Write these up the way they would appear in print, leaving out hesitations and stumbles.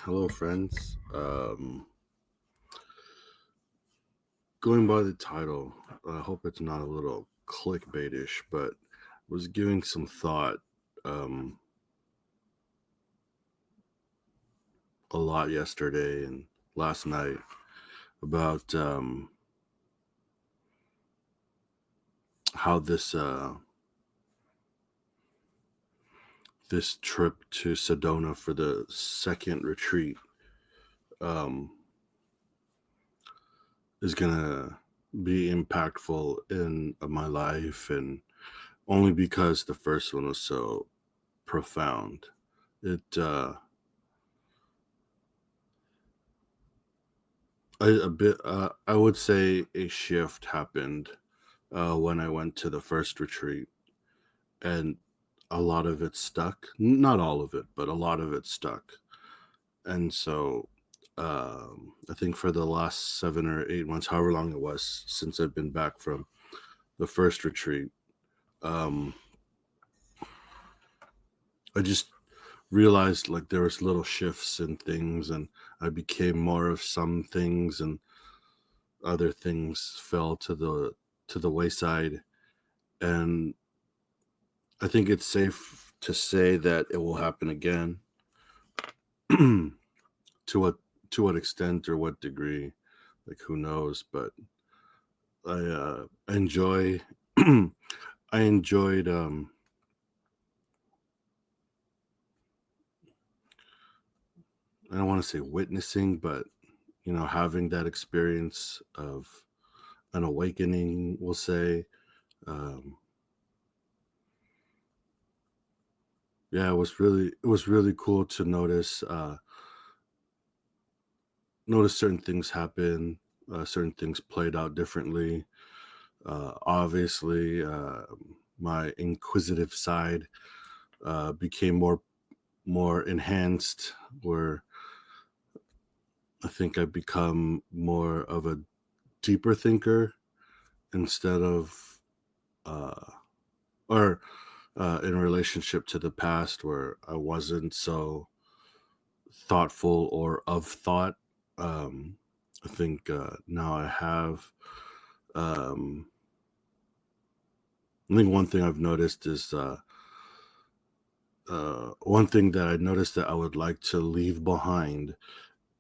Hello, friends. Going by the title, I hope it's not a little clickbaitish, but was giving some thought um, a lot yesterday and last night about how this trip to Sedona for the second retreat um, is gonna be impactful in my life, and only because the first one was so profound. It I would say a shift happened when I went to the first retreat, and a lot of it stuck. Not all of it, but a lot of it stuck. And so I think for the last 7 or 8 months, however long it was since I've been back from the first retreat, um, I just realized like there was little shifts in things, and I became more of some things, and other things fell to the wayside. And I think it's safe to say that it will happen again. to what to what extent or what degree, like who knows? But I enjoy I enjoyed I don't want to say witnessing, but having that experience of an awakening, we'll say. Um, yeah, it was really cool to notice certain things happen, certain things played out differently. Obviously, my inquisitive side became more enhanced, where I think I've become more of a deeper thinker instead of uh, or in relationship to the past, where I wasn't so thoughtful or of thought. I think now I have. Um, I think one thing I've noticed is one thing that I noticed that I would like to leave behind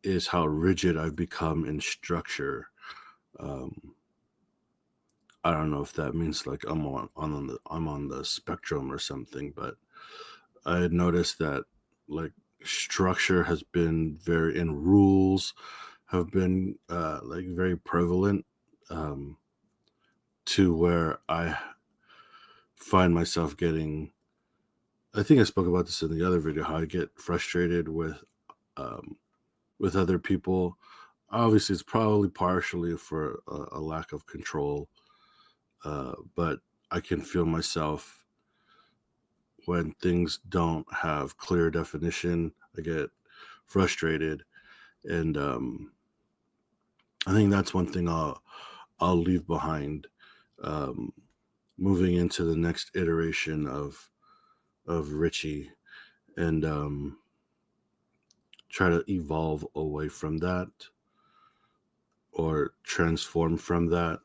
is how rigid I've become in structure. Um, I don't know if that means like I'm on the spectrum or something, but I had noticed that like structure has been very and rules have been like very prevalent, um, to where I find myself getting. I think I spoke about this in the other video, how I get frustrated um, with other people. Obviously, it's probably partially for a lack of control, but I can feel myself when things don't have clear definition. I get frustrated, and I think that's one thing I'll leave behind, um, moving into the next iteration of Richie, and try to evolve away from that or transform from that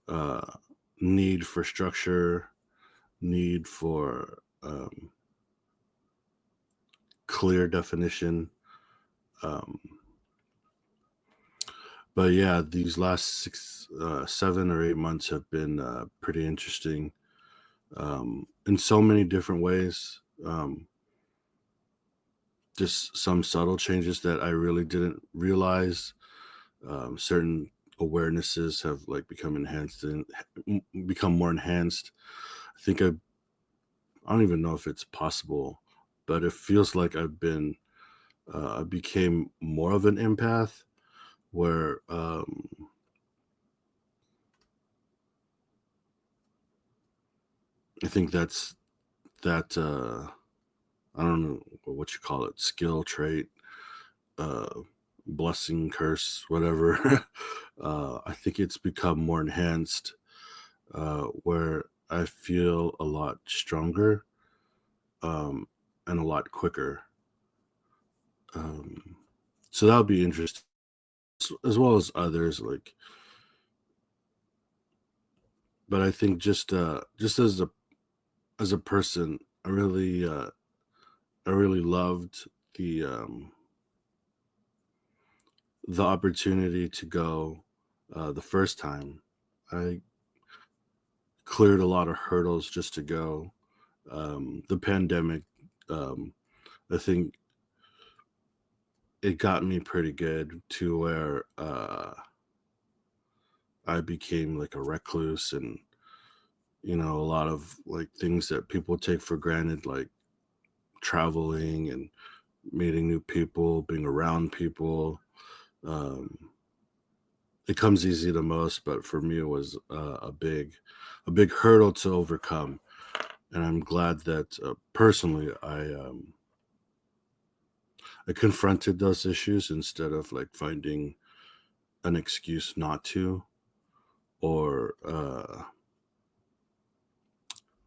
uh, need for structure, need for clear definition. Um, but yeah, these last 7 or 8 months have been pretty interesting, in so many different ways. Just some subtle changes that I really didn't realize. Certain awarenesses have like become enhanced and become more enhanced. I think I don't even know if it's possible, but it feels like I became more of an empath, where I think that I don't know what you call it, skill trait, uh, blessing, curse, whatever. I think it's become more enhanced, where I feel a lot stronger, um, and a lot quicker. Um, So that'll be interesting, as well as others. Like, but I think just as a person, I really loved the um, the opportunity to go the first time. I cleared a lot of hurdles just to go. The pandemic, um, I think it got me pretty good to where I became like a recluse, and a lot of like things that people take for granted, like traveling and meeting new people, being around people. Um, it comes easy to most, but for me, it was a big hurdle to overcome. And I'm glad that personally, I confronted those issues instead of like finding an excuse not to, or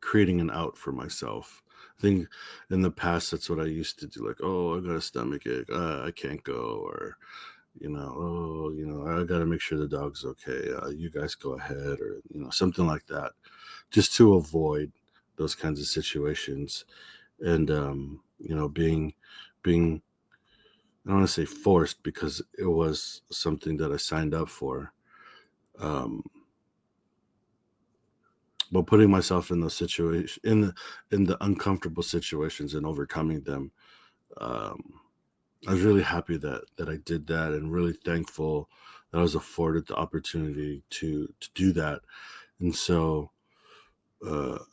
creating an out for myself. I think in the past that's what I used to do. Like, oh, I got a stomach ache, I can't go, or oh, I got to make sure the dog's okay. You guys go ahead, or something like that, just to avoid those kinds of situations. And being I don't want to say forced, because it was something that I signed up for. Um, but putting myself in those situations, in the uncomfortable situations, and overcoming them, um, I was really happy that I did that, and really thankful that I was afforded the opportunity to do that. And so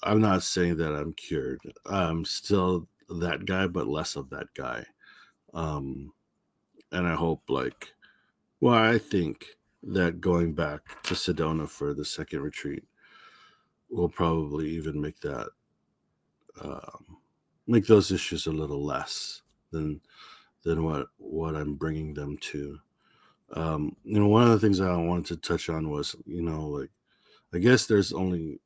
I'm not saying that I'm cured. I'm still that guy, but less of that guy. Um, and I hope, like, well, I think that going back to Sedona for the second retreat will probably even um, make those issues a little less than what I'm bringing them to. One of the things I wanted to touch on was, like, I guess there was only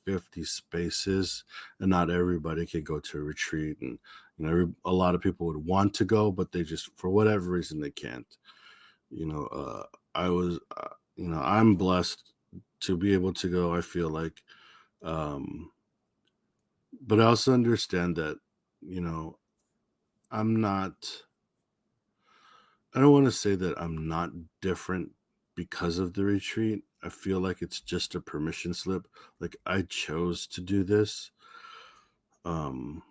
50 spaces, and not everybody could go to a retreat, and a lot of people would want to go, but they just, for whatever reason, they can't. You know, I was, I'm blessed to be able to go. I feel like, um, but I also understand that, you know, I'm not. I don't want to say that I'm not different because of the retreat. I feel like it's just a permission slip. Like, I chose to do this. Um,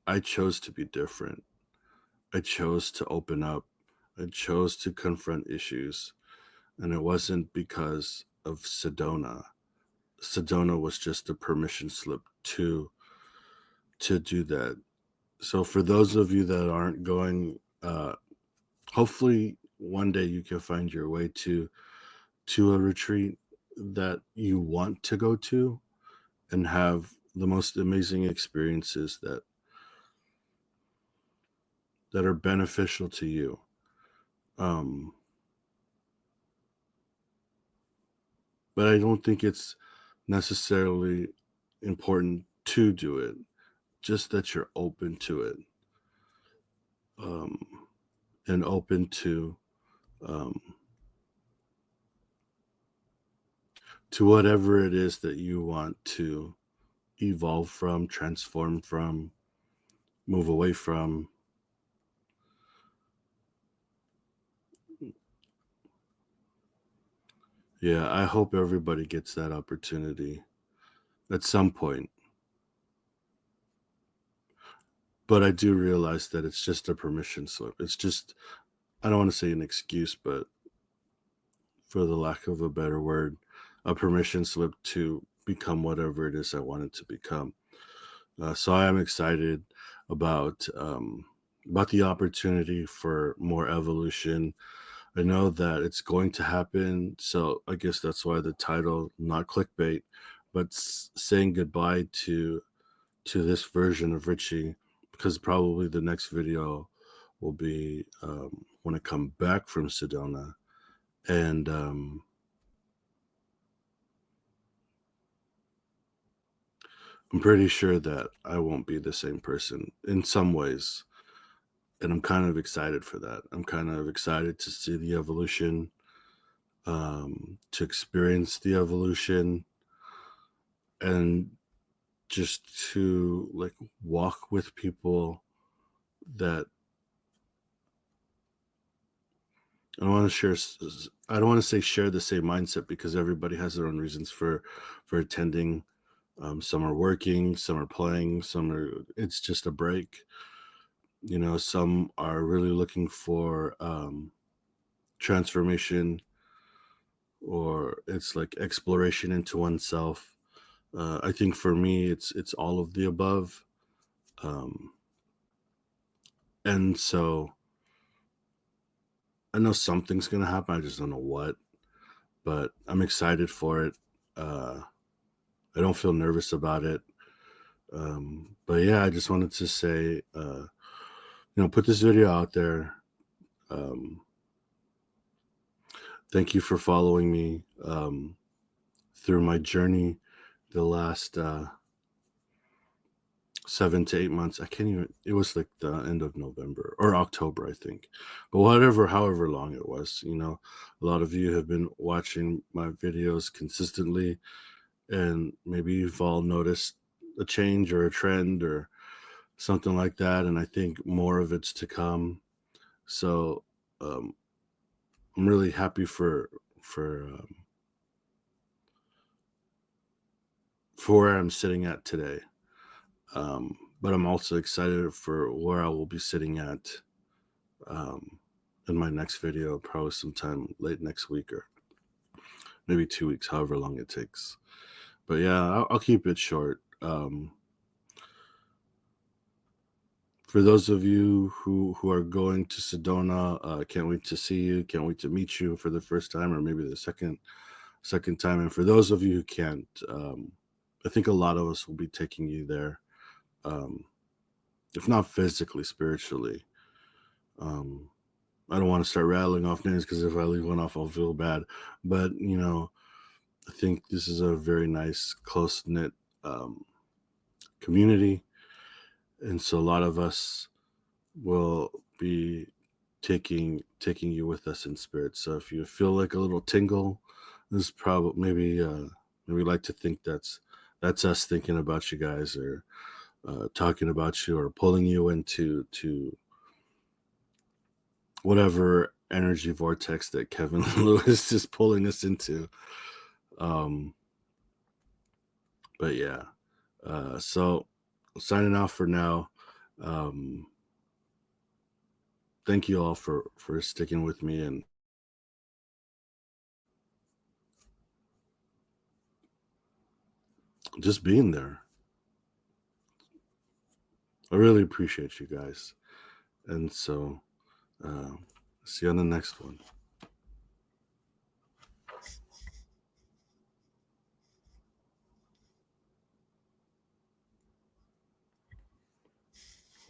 I chose to be different. I chose to open up. I chose to confront issues. And it wasn't because of Sedona. Sedona was just a permission slip to do that. So for those of you that aren't going, hopefully one day you can find your way to a retreat that you want to go to, and have the most amazing experiences that are beneficial to you. Um, but I don't think it's necessarily important to do it, just that you're open to it, um, and open um, to whatever it is that you want to evolve from, transform from, move away from. Yeah, I hope everybody gets that opportunity at some point. But I do realize that it's just a permission slip. It's just, I don't want to say an excuse, but for the lack of a better word, a permission slip to become whatever it is I wanted to become. So I am excited about about the opportunity for more evolution. I know that it's going to happen, so I guess that's why the title, not clickbait, but saying goodbye to this version of Richie, because probably the next video will be when I come back from Sedona, and I'm pretty sure that I won't be the same person in some ways. and I'm kind of excited for that. I'm kind of excited to see the evolution, to experience the evolution, and just to like walk with people that I don't want to share. I don't want to say share the same mindset because everybody has their own reasons for attending. Some are working, some are playing, some are. It's just a break. You know, some are really looking for transformation, or it's like exploration into oneself. I think for me, it's all of the above. Um, and so I know something's gonna happen. I just don't know what, but I'm excited for it. Uh, I don't feel nervous about it. But yeah, I just wanted to say, put this video out there. Um, Thank you for following me through my journey the last 7 to 8 months. I can't even, it was like the end of November or October, I think. But whatever, however long it was, a lot of you have been watching my videos consistently, and maybe you've all noticed a change or a trend or something like that. And I think more of it's to come. So um, I'm really happy for for where I'm sitting at today. But I'm also excited for where I will be sitting at um, in my next video, probably sometime late next week or maybe 2 weeks, however long it takes. But yeah, I'll keep it short. For those of you who are going to Sedona, can't wait to see you. Can't wait to meet you for the first time or maybe the second time. And for those of you who can't, I think a lot of us will be taking you there, um, if not physically, spiritually. Um, I don't want to start rattling off names because if I leave one off, I'll feel bad. But I think this is a very nice, close knit um, community, and so a lot of us will be taking you with us in spirit. So if you feel like a little tingle, this is probably maybe like to think that's us thinking about you guys, or talking about you, or pulling you into to whatever energy vortex that Kevin Lewis is pulling us into. Um, but yeah, so signing off for now. Um, Thank you all for sticking with me and just being there. I really appreciate you guys. And so, uh, see you on the next one.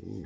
Ooh.